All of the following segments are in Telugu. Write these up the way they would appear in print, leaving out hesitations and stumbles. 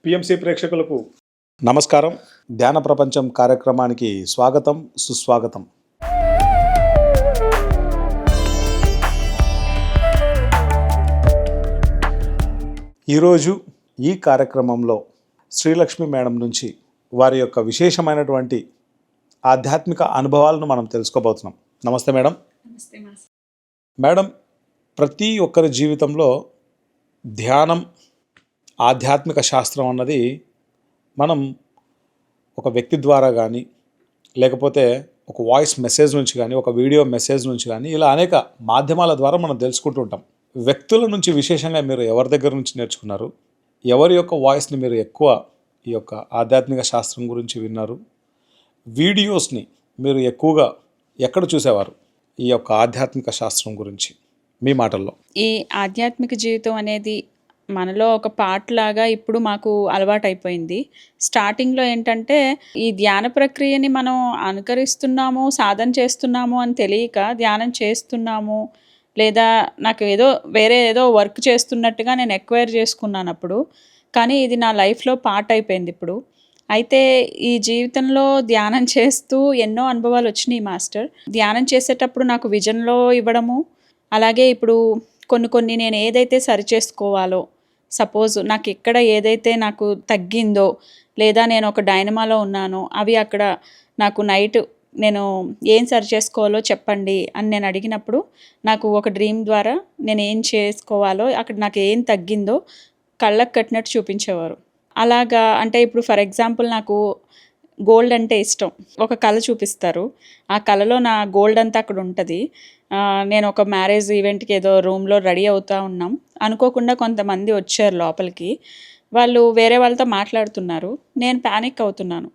పిఎంసి ప్రేక్షకులకు నమస్కారం. ధ్యాన ప్రపంచం కార్యక్రమానికి స్వాగతం, సుస్వాగతం. ఈరోజు ఈ కార్యక్రమంలో శ్రీలక్ష్మి మేడం నుంచి వారి యొక్క విశేషమైనటువంటి ఆధ్యాత్మిక అనుభవాలను మనం తెలుసుకోబోతున్నాం. నమస్తే మేడం. నమస్తే మాస్టర్. మేడం, ప్రతి ఒక్కరి జీవితంలో ధ్యానం, ఆధ్యాత్మిక శాస్త్రం అన్నది మనం ఒక వ్యక్తి ద్వారా కానీ, లేకపోతే ఒక వాయిస్ మెసేజ్ నుంచి కానీ, ఒక వీడియో మెసేజ్ నుంచి కానీ, ఇలా అనేక మాధ్యమాల ద్వారా మనం తెలుసుకుంటూ ఉంటాం. వ్యక్తుల నుంచి విశేషంగా మీరు ఎవరి దగ్గర నుంచి నేర్చుకున్నారు? ఎవరి యొక్క వాయిస్ని మీరు ఎక్కువ ఈ యొక్క ఆధ్యాత్మిక శాస్త్రం గురించి విన్నారు? వీడియోస్ని మీరు ఎక్కువగా ఎక్కడ చూసేవారు ఈ యొక్క ఆధ్యాత్మిక శాస్త్రం గురించి మీ మాటల్లో? ఈ ఆధ్యాత్మిక జీవితం అనేది మనలో ఒక పార్ట్ లాగా ఇప్పుడు మాకు అలవాటైపోయింది. స్టార్టింగ్లో ఏంటంటే ఈ ధ్యాన ప్రక్రియని మనం అనుకరిస్తున్నాము, సాధన చేస్తున్నాము అని తెలియక ధ్యానం చేస్తున్నాము, లేదా నాకు వేరే ఏదో వర్క్ చేస్తున్నట్టుగా నేను ఎక్వైర్ చేసుకున్నాను అప్పుడు. కానీ ఇది నా లైఫ్లో పార్ట్ అయిపోయింది ఇప్పుడు. అయితే ఈ జీవితంలో ధ్యానం చేస్తూ ఎన్నో అనుభవాలు వచ్చినాయి మాస్టర్. ధ్యానం చేసేటప్పుడు నాకు విజన్లో ఇవ్వడము, అలాగే ఇప్పుడు కొన్ని నేను ఏదైతే సరి చేసుకోవాలో, సపోజ్ నాకు ఎక్కడ ఏదైతే నాకు తగ్గిందో, లేదా నేను ఒక డైనమాలో ఉన్నానో అవి అక్కడ నాకు నైట్ నేను ఏం సరి చేసుకోవాలో చెప్పండి అని నేను అడిగినప్పుడు నాకు ఒక డ్రీమ్ ద్వారా నేను ఏం చేసుకోవాలో, అక్కడ నాకు ఏం తగ్గిందో కళ్ళకు కట్టినట్టు చూపించేవారు. అలాగా అంటే ఇప్పుడు ఫర్ ఎగ్జాంపుల్ నాకు గోల్డ్ అంటే ఇష్టం. ఒక కళ చూపిస్తారు, ఆ కళలో నా గోల్డ్ అంతా అక్కడ ఉంటుంది. నేను ఒక మ్యారేజ్ ఈవెంట్కి ఏదో రూమ్లో రెడీ అవుతూ ఉన్నాం. అనుకోకుండా కొంతమంది వచ్చారు లోపలికి. వాళ్ళు వేరే వాళ్ళతో మాట్లాడుతున్నారు. నేను ప్యానిక్ అవుతున్నాను.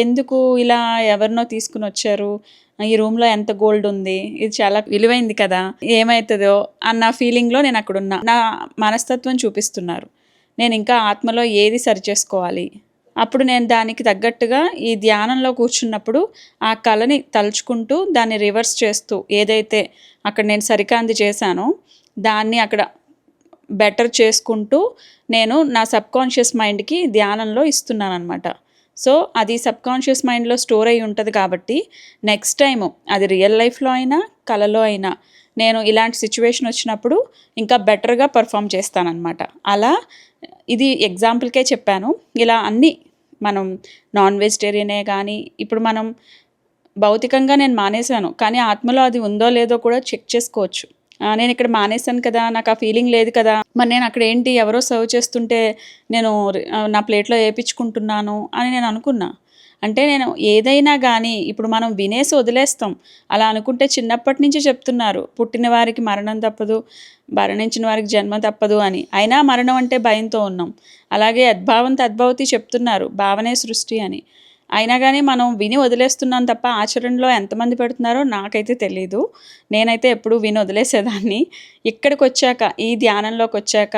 ఎందుకు ఇలా ఎవరినో తీసుకుని వచ్చారు, ఈ రూమ్లో ఎంత గోల్డ్ ఉంది, ఇది చాలా విలువైంది కదా, ఏమవుతుందో అన్న ఫీలింగ్లో నేను అక్కడ ఉన్నా. నా మనస్తత్వం చూపిస్తున్నారు. నేను ఇంకా ఆత్మలో ఏది సరి చేసుకోవాలి. అప్పుడు నేను దానికి తగ్గట్టుగా ఈ ధ్యానంలో కూర్చున్నప్పుడు ఆ కళని తలుచుకుంటూ దాన్ని రివర్స్ చేస్తూ ఏదైతే అక్కడ నేను సరికాంది చేశానో దాన్ని అక్కడ బెటర్ చేసుకుంటూ నేను నా సబ్కాన్షియస్ మైండ్కి ధ్యానంలో ఇస్తున్నాను అనమాట. సో అది సబ్కాన్షియస్ మైండ్లో స్టోర్ అయి ఉంటుంది కాబట్టి నెక్స్ట్ టైము అది రియల్ లైఫ్లో అయినా కళలో అయినా నేను ఇలాంటి సిచ్యువేషన్ వచ్చినప్పుడు ఇంకా బెటర్గా పర్ఫామ్ చేస్తానన్నమాట. అలా ఇది ఎగ్జాంపుల్కే చెప్పాను. ఇలా అన్నీ మనం నాన్ వెజిటేరియనే కానీ, ఇప్పుడు మనం భౌతికంగా నేను మానేశాను, కానీ ఆత్మలో అది ఉందో లేదో కూడా చెక్ చేసుకోవచ్చు. నేను ఇక్కడ మానేశాను కదా, నాకు ఆ ఫీలింగ్ లేదు కదా, మరి నేను అక్కడ ఏంటి ఎవరో సర్వ్ చేస్తుంటే నేను నా ప్లేట్లో వేయించుకుంటున్నాను అని నేను అనుకున్నా. అంటే నేను ఏదైనా కానీ ఇప్పుడు మనం వినేసి వదిలేస్తాం. అలా అనుకుంటే చిన్నప్పటి నుంచి చెప్తున్నారు, పుట్టిన వారికి మరణం తప్పదు, మరణించిన వారికి జన్మ తప్పదు అని. అయినా మరణం అంటే భయంతో ఉన్నాం. అలాగే అద్భావం తద్భవతి చెప్తున్నారు, భావనే సృష్టి అని. అయినా కానీ మనం విని వదిలేస్తున్నాం తప్ప ఆచరణలో ఎంతమంది పెడుతున్నారో నాకైతే తెలీదు. నేనైతే ఎప్పుడూ విని వదిలేసేదాన్ని. ఇక్కడికి వచ్చాక, ఈ ధ్యానంలోకి వచ్చాక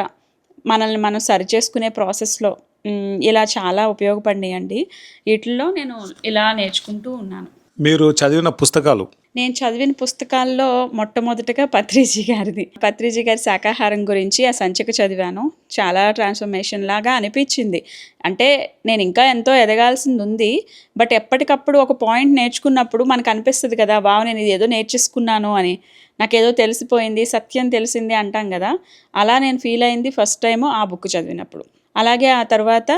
మనల్ని మనం సరి చేసుకునే ప్రాసెస్లో ఇలా చాలా ఉపయోగపడినాయండి. వీటిల్లో నేను ఇలా నేర్చుకుంటూ ఉన్నాను. మీరు చదివిన పుస్తకాలు? నేను చదివిన పుస్తకాల్లో మొట్టమొదటిగా పత్రిజీ గారి శాకాహారం గురించి ఆ సంచిక చదివాను. చాలా ట్రాన్స్ఫర్మేషన్ లాగా అనిపించింది. అంటే నేను ఇంకా ఎంతో ఎదగాల్సింది ఉంది, బట్ ఎప్పటికప్పుడు ఒక పాయింట్ నేర్చుకున్నప్పుడు మనకు అనిపిస్తుంది కదా, వావ్ నేను ఇది ఏదో నేర్చేసుకున్నాను అని, నాకేదో తెలిసిపోయింది, సత్యం తెలిసింది అంటాం కదా. అలా నేను ఫీల్ అయింది ఫస్ట్ టైము ఆ బుక్ చదివినప్పుడు. అలాగే ఆ తర్వాత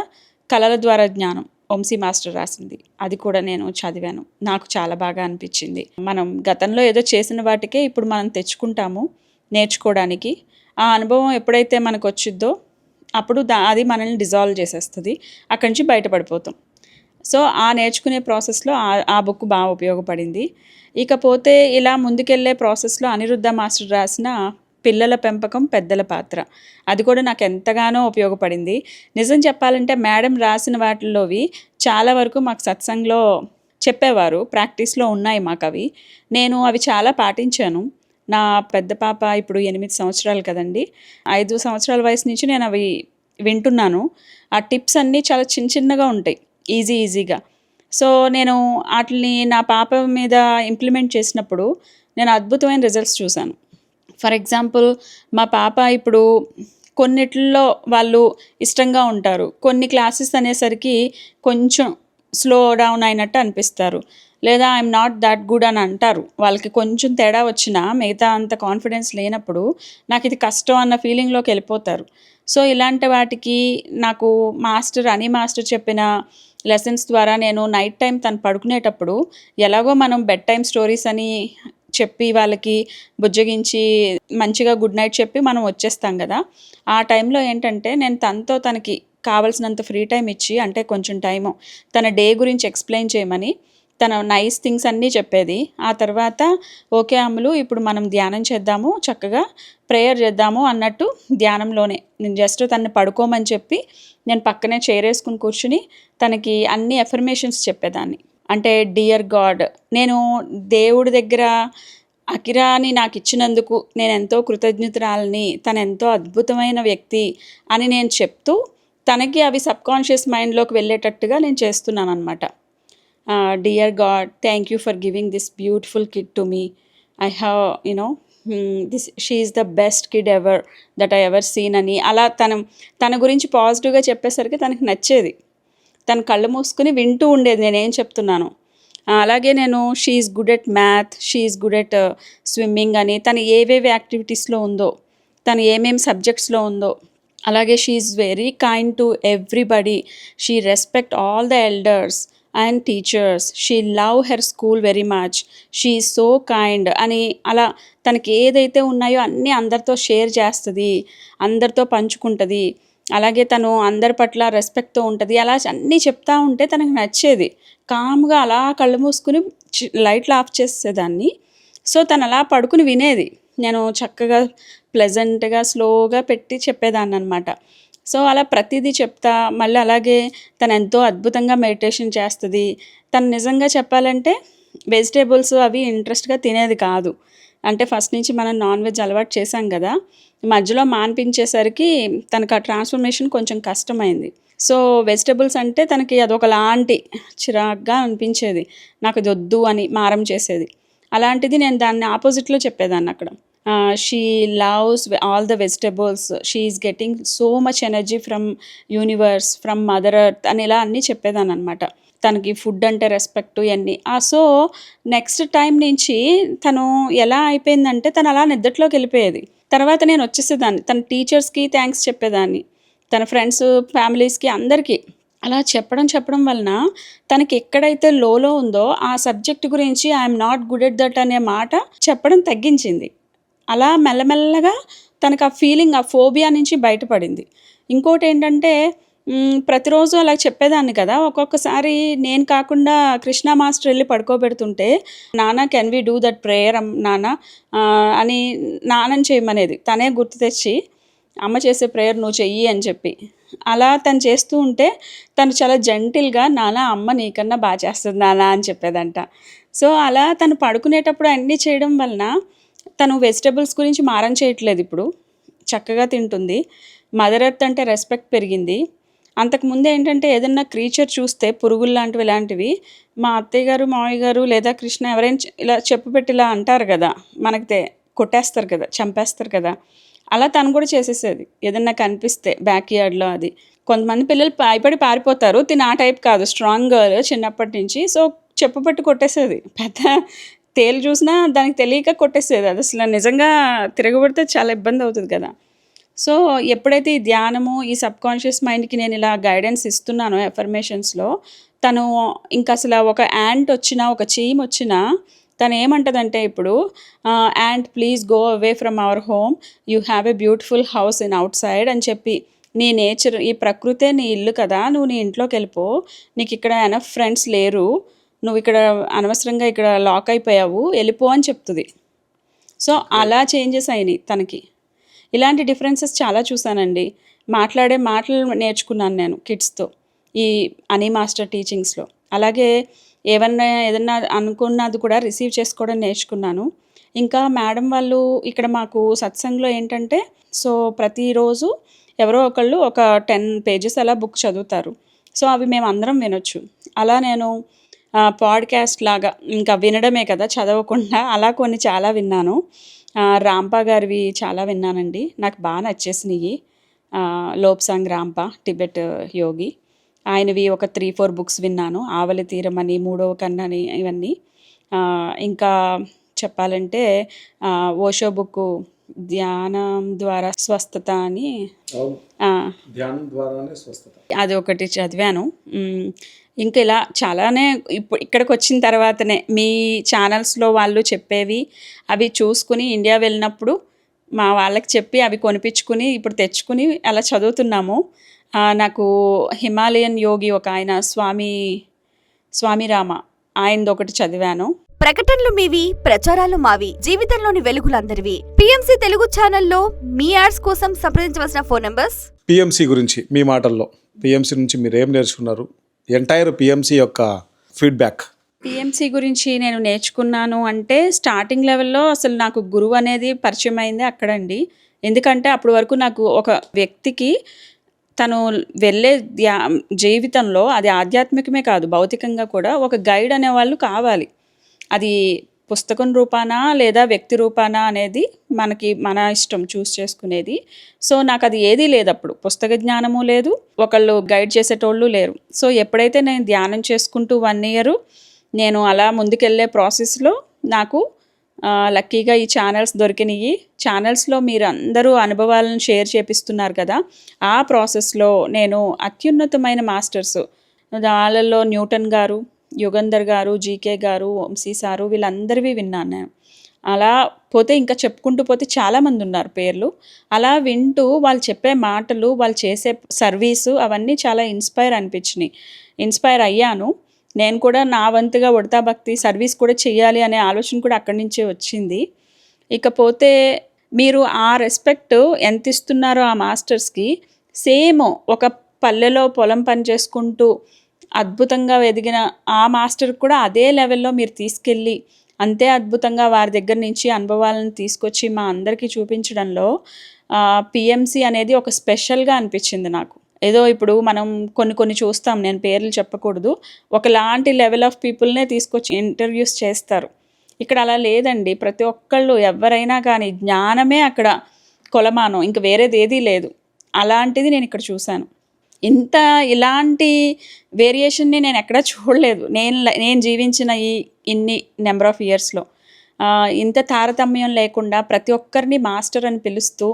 కళల ద్వారా జ్ఞానం, వంశీ మాస్టర్ రాసింది, అది కూడా నేను చదివాను. నాకు చాలా బాగా అనిపించింది. మనం గతంలో ఏదో చేసిన వాటికే ఇప్పుడు మనం తెచ్చుకుంటాము నేర్చుకోవడానికి. ఆ అనుభవం ఎప్పుడైతే మనకు వచ్చిద్దో అప్పుడు అది మనల్ని డిజాల్వ్ చేసేస్తుంది, అక్కడి నుంచి బయటపడిపోతాం. సో ఆ నేర్చుకునే ప్రాసెస్లో ఆ బుక్ బాగా ఉపయోగపడింది. ఇకపోతే ఇలా ముందుకెళ్ళే ప్రాసెస్లో అనిరుద్ధ మాస్టర్ రాసిన పిల్లల పెంపకం పెద్దల పాత్ర, అది కూడా నాకు ఎంతగానో ఉపయోగపడింది. నిజం చెప్పాలంటే మేడం రాసిన వాటిల్లోవి చాలా వరకు మాకు సత్సంగ్లో చెప్పేవారు, ప్రాక్టీస్లో ఉన్నాయి మాకు అవి. నేను అవి చాలా పాటించాను. నా పెద్ద పాప ఇప్పుడు 8 సంవత్సరాలు కదండి, 5 సంవత్సరాల వయసు నుంచి నేను అవి వింటున్నాను. ఆ టిప్స్ అన్నీ చాలా చిన్నగా ఉంటాయి, ఈజీగా. సో నేను వాటిని నా పాప మీద ఇంప్లిమెంట్ చేసినప్పుడు నేను అద్భుతమైన రిజల్ట్స్ చూశాను. ఫర్ ఎగ్జాంపుల్ మా పాప ఇప్పుడు కొన్నిటిల్లో వాళ్ళు ఇష్టంగా ఉంటారు. కొన్ని క్లాసెస్ అనేసరికి కొంచెం స్లో డౌన్ అయినట్టు అనిపిస్తారు. లేదా ఐఎమ్ నాట్ దట్ గుడ్ అని అంటారు. వాళ్ళకి కొంచెం తేడా వచ్చినా మిగతా అంత కాన్ఫిడెన్స్ లేనప్పుడు నాకు ఇది కష్టం అన్న ఫీలింగ్లోకి వెళ్ళిపోతారు. సో ఇలాంటి వాటికి నాకు అనీ మాస్టర్ చెప్పిన లెసన్స్ ద్వారా నేను నైట్ టైం తను పడుకునేటప్పుడు ఎలాగో మనం బెడ్ టైమ్ స్టోరీస్ అని చెప్పి వాళ్ళకి బుజ్జగించి మంచిగా గుడ్ నైట్ చెప్పి మనం వచ్చేస్తాం కదా. ఆ టైంలో ఏంటంటే నేను తనకి కావాల్సినంత ఫ్రీ టైం ఇచ్చి, అంటే కొంచెం టైము తన డే గురించి ఎక్స్ప్లెయిన్ చేయమని తన నైస్ థింగ్స్ అన్నీ చెప్పేది. ఆ తర్వాత ఓకే అమ్ములు, ఇప్పుడు మనం ధ్యానం చేద్దాము, చక్కగా ప్రేయర్ చేద్దాము అన్నట్టు ధ్యానంలోనే నేను జస్ట్ తనని పడుకోమని చెప్పి నేను పక్కనే వేసుకుని కూర్చుని తనకి అన్ని ఎఫర్మేషన్స్ చెప్పేదాన్ని. అంటే డియర్ గాడ్, నేను దేవుడి దగ్గర అకిరాని నాకు ఇచ్చినందుకు నేను ఎంతో కృతజ్ఞతురాలని, తను ఎంతో అద్భుతమైన వ్యక్తి అని నేను చెప్తూ తనకి అవి సబ్కాన్షియస్ మైండ్లోకి వెళ్ళేటట్టుగా నేను చేస్తున్నాను అనమాట. Dear God, thank you for giving this beautiful kid to me. I have she is the best kid ever that I ever seen అని అలా తన గురించి పాజిటివ్గా చెప్పేసరికి తనకి నచ్చేది. తను కళ్ళు మూసుకుని వింటూ ఉండేది నేనేం చెప్తున్నాను. అలాగే నేను she is good at math, she is good at swimming అని, తను ఏవేవి యాక్టివిటీస్లో ఉందో, తను ఏమేమి సబ్జెక్ట్స్లో ఉందో, అలాగే she is very kind to everybody, she respect all the elders and teachers, she love her school very much, she is so kind అని అలా తనకి ఏదైతే ఉన్నాయో అన్నీ అందరితో షేర్ చేస్తుంది, అందరితో పంచుకుంటుంది. అలాగే తను అందరి పట్ల రెస్పెక్ట్తో ఉంటుంది. అలా అన్నీ చెప్తా ఉంటే తనకు నచ్చేది. కామ్గా అలా కళ్ళు మూసుకుని లైట్లు ఆఫ్ చేసేదాన్ని. సో తను అలా పడుకుని వినేది. నేను చక్కగా ప్లెజెంట్గా స్లోగా పెట్టి చెప్పేదాన్ని అనమాట. సో అలా ప్రతిదీ చెప్తా, మళ్ళీ అలాగే తను ఎంతో అద్భుతంగా మెడిటేషన్ చేస్తుంది. తను నిజంగా చెప్పాలంటే వెజిటేబుల్స్ అవి ఇంట్రెస్ట్గా తినేది కాదు. అంటే ఫస్ట్ నుంచి మనం నాన్ వెజ్ అలవాటు చేసాం కదా, మధ్యలో మాన్పించేసరికి తనకు ఆ ట్రాన్స్ఫర్మేషన్ కొంచెం కష్టమైంది. సో వెజిటేబుల్స్ అంటే తనకి అదొకలాంటి చిరాగ్గా అనిపించేది, నాకు ఇది వద్దు అని మారం చేసేది. అలాంటిది నేను దాన్ని ఆపోజిట్లో చెప్పేదాన్ని అక్కడ. She loves all the vegetables, she is getting so much energy from universe, from mother earth అని ఇలా అన్నీ చెప్పేదాన్ని అనమాట. తనకి ఫుడ్ అంటే రెస్పెక్ట్ ఇవన్నీ. సో నెక్స్ట్ టైం నుంచి తను ఎలా అయిపోయిందంటే తను అలా నిద్రలోకి వెళ్ళిపోయేది. తర్వాత నేను వచ్చేసేదాన్ని, తన టీచర్స్కి థ్యాంక్స్ చెప్పేదాన్ని, తన ఫ్రెండ్స్ ఫ్యామిలీస్కి అందరికీ. అలా చెప్పడం వలన తనకి ఎక్కడైతే లోలో ఉందో ఆ సబ్జెక్ట్ గురించి I'm not good at that అనే మాట చెప్పడం తగ్గించింది. అలా మెల్లమెల్లగా తనకు ఆ ఫీలింగ్, ఆ ఫోబియా నుంచి బయటపడింది. ఇంకోటి ఏంటంటే ప్రతిరోజు అలా చెప్పేదాన్ని కదా, ఒక్కొక్కసారి నేను కాకుండా కృష్ణ మాస్టర్ వెళ్ళి పడుకోబెడుతుంటే నాన్న can we do that prayer నాన్న అని నాన్నని చేయమనేది. తనే గుర్తు తెచ్చి అమ్మ చేసే ప్రేయర్ నువ్వు చెయ్యి అని చెప్పి, అలా తను చేస్తూ ఉంటే తను చాలా జెంటిల్గా నాన్న అమ్మ నీకన్నా బాగా చేస్తుంది నాన్న అని చెప్పేదంట. సో అలా తను పడుకునేటప్పుడు అన్నీ చేయడం వలన తను వెజిటబుల్స్ గురించి మారం చేయట్లేదు, ఇప్పుడు చక్కగా తింటుంది. మదర్ ఎర్త్ అంటే రెస్పెక్ట్ పెరిగింది. అంతకుముందు ఏంటంటే ఏదన్నా క్రీచర్ చూస్తే పురుగులు లాంటివి ఇలాంటివి మా అత్తయ్య గారు మావయ్య గారు లేదా కృష్ణ ఎవరైనా ఇలా చెప్పు పెట్టి ఇలా అంటారు కదా, మనకి కొట్టేస్తారు కదా, చంపేస్తారు కదా, అలా తను కూడా చేసేసేది. ఏదన్నా కనిపిస్తే బ్యాక్ యార్డ్లో అది. కొంతమంది పిల్లలు భయపడి పారిపోతారు, తిని ఆ టైప్ కాదు, స్ట్రాంగ్ గర్ల్ చిన్నప్పటి నుంచి. సో చెప్పు పెట్టి కొట్టేసేది, పెద్ద తేలు చూసినా దానికి తెలియక కొట్టేసేది. అది అసలు నిజంగా తిరగబడితే చాలా ఇబ్బంది అవుతుంది కదా. సో ఎప్పుడైతే ఈ ధ్యానము, ఈ సబ్కాన్షియస్ మైండ్కి నేను ఇలా గైడెన్స్ ఇస్తున్నానో ఎఫర్మేషన్స్లో, తను ఇంకా అసలు ఒక యాంట్ వచ్చినా, ఒక చీమ్ వచ్చినా తను ఏమంటుందంటే ఇప్పుడు ant please go away from our home, you have a beautiful house in out side అని చెప్పి, నీ నేచర్, ఈ ప్రకృతే నీ ఇల్లు కదా, నువ్వు నీ ఇంట్లోకి వెళ్ళిపో, నీకు ఇక్కడ ఎనఫ్ ఫ్రెండ్స్ లేరు, నువ్వు ఇక్కడ అనవసరంగా ఇక్కడ లాక్ అయిపోయావు, వెళ్ళిపో అని చెప్తుంది. సో అలా చేంజెస్ అయినాయి తనకి. ఇలాంటి డిఫరెన్సెస్ చాలా చూసానండి. మాట్లాడే మాటలు నేర్చుకున్నాను నేను కిడ్స్తో ఈ అనీ మాస్టర్ టీచింగ్స్లో. అలాగే ఏదన్నా అనుకున్నది కూడా రిసీవ్ చేసుకోవడం నేర్చుకున్నాను. ఇంకా మేడం వాళ్ళు ఇక్కడ మాకు సత్సంగ్లో ఏంటంటే, సో ప్రతిరోజు ఎవరో ఒకళ్ళు ఒక 10 పేజెస్ అలా బుక్ చదువుతారు. సో అవి మేము అందరం వినొచ్చు. అలా నేను పాడ్కాస్ట్ లాగా ఇంకా వినడమే కదా చదవకుండా, అలా కొన్ని చాలా విన్నాను. రాంపా గారివి చాలా విన్నానండి, నాకు బాగా నచ్చేసినాయి. లోబ్సాంగ్ రాంపా టిబెట్ యోగి. ఆయనవి ఒక 3-4 బుక్స్ విన్నాను. ఆవలి తీరమని, మూడవ కన్నని ఇవన్నీ. ఇంకా చెప్పాలంటే ఓషో బుక్కు ధ్యానం ద్వారా స్వస్థత అని ధ్యానం ద్వారానే స్వస్థత, అది ఒకటి చదివాను. ఇంకా ఇలా చాలానే ఇప్పుడు ఇక్కడికి వచ్చిన తర్వాతనే మీ ఛానల్స్లో వాళ్ళు చెప్పేవి అవి చూసుకుని ఇండియా వెళ్ళినప్పుడు మా వాళ్ళకి చెప్పి అవి కొనిపించుకుని ఇప్పుడు తెచ్చుకుని అలా చదువుతున్నాము. నాకు హిమాలయన్ యోగి ఒక ఆయన స్వామి రామ ఆయనది ఒకటి చదివాను. ప్రకటనలు మీవి, ప్రచారాలు మావి, జీవితంలోని వెలుగులందరివి. పిఎంసి తెలుగు ఛానల్లో మీ యాడ్స్ కోసం సంప్రదించవలసిన ఫోన్ నంబర్స్. పిఎంసి గురించి మీ మాటల్లో, పిఎంసి నుంచి మీరు ఏం నేర్చుకున్నారు? ఎంటైర్ పిఎంసి యొక్క ఫీడ్బ్యాక్. పిఎంసి గురించి నేను నేర్చుకున్నాను అంటే స్టార్టింగ్ లెవెల్లో అసలు నాకు గురువు అనేది పరిచయం అయింది అక్కడండి. ఎందుకంటే అప్పటి వరకు నాకు ఒక వ్యక్తికి తను వెళ్ళే జీవితంలో అది ఆధ్యాత్మికమే కాదు భౌతికంగా కూడా ఒక గైడ్ అనేవాళ్ళు కావాలి. అది పుస్తకం రూపానా లేదా వ్యక్తి రూపానా అనేది మన ఇష్టం చూస్ చేసుకునేది. సో నాకు అది ఏదీ లేదు, అప్పుడు పుస్తక జ్ఞానము లేదు, ఒకళ్ళు గైడ్ చేసేటోళ్ళు లేరు. సో ఎప్పుడైతే నేను ధ్యానం చేసుకుంటూ 1 year నేను అలా ముందుకెళ్ళే ప్రాసెస్లో నాకు లక్కీగా ఈ ఛానల్స్ దొరికినాయి. ఛానల్స్లో మీరు అందరూ అనుభవాలను షేర్ చేపిస్తున్నారు కదా, ఆ ప్రాసెస్లో నేను అత్యున్నతమైన మాస్టర్స్ వాళ్ళల్లో న్యూటన్ గారు, యుగంధర్ గారు, జీకే గారు, వంశీ సారు వీళ్ళందరివి విన్నాను నేను. అలా పోతే ఇంకా చెప్పుకుంటూ పోతే చాలామంది ఉన్నారు పేర్లు. అలా వింటూ వాళ్ళు చెప్పే మాటలు, వాళ్ళు చేసే సర్వీసు అవన్నీ చాలా ఇన్స్పైర్ అయ్యాను. నేను కూడా నా వంతుగా ఉడతా భక్తి సర్వీస్ కూడా చెయ్యాలి అనే ఆలోచన కూడా అక్కడి నుంచే వచ్చింది. ఇకపోతే మీరు ఆ రెస్పెక్ట్ ఎంత ఇస్తున్నారో ఆ మాస్టర్స్కి, సేమ్ ఒక పల్లెలో పొలం పని చేసుకుంటూ అద్భుతంగా ఎదిగిన ఆ మాస్టర్ కూడా అదే లెవెల్లో మీరు తీసుకెళ్ళి అంతే అద్భుతంగా వారి దగ్గర నుంచి అనుభవాలను తీసుకొచ్చి మా అందరికీ చూపించడంలో పిఎంసి అనేది ఒక స్పెషల్గా అనిపించింది నాకు. ఏదో ఇప్పుడు మనం కొన్ని చూస్తాం, నేను పేర్లు చెప్పకూడదు, ఒకలాంటి లెవెల్ ఆఫ్ పీపుల్నే తీసుకొచ్చి ఇంటర్వ్యూస్ చేస్తారు. ఇక్కడ అలా లేదండి. ప్రతి ఒక్కళ్ళు ఎవరైనా కానీ జ్ఞానమే అక్కడ కొలమానం, ఇంక వేరేది ఏదీ లేదు. అలాంటిది నేను ఇక్కడ చూశాను. ఇలాంటి వేరియేషన్ని నేను ఎక్కడా చూడలేదు నేను జీవించిన ఇన్ని నెంబర్ ఆఫ్ ఇయర్స్లో. ఇంత తారతమ్యం లేకుండా ప్రతి ఒక్కరిని మాస్టర్ అని పిలుస్తూ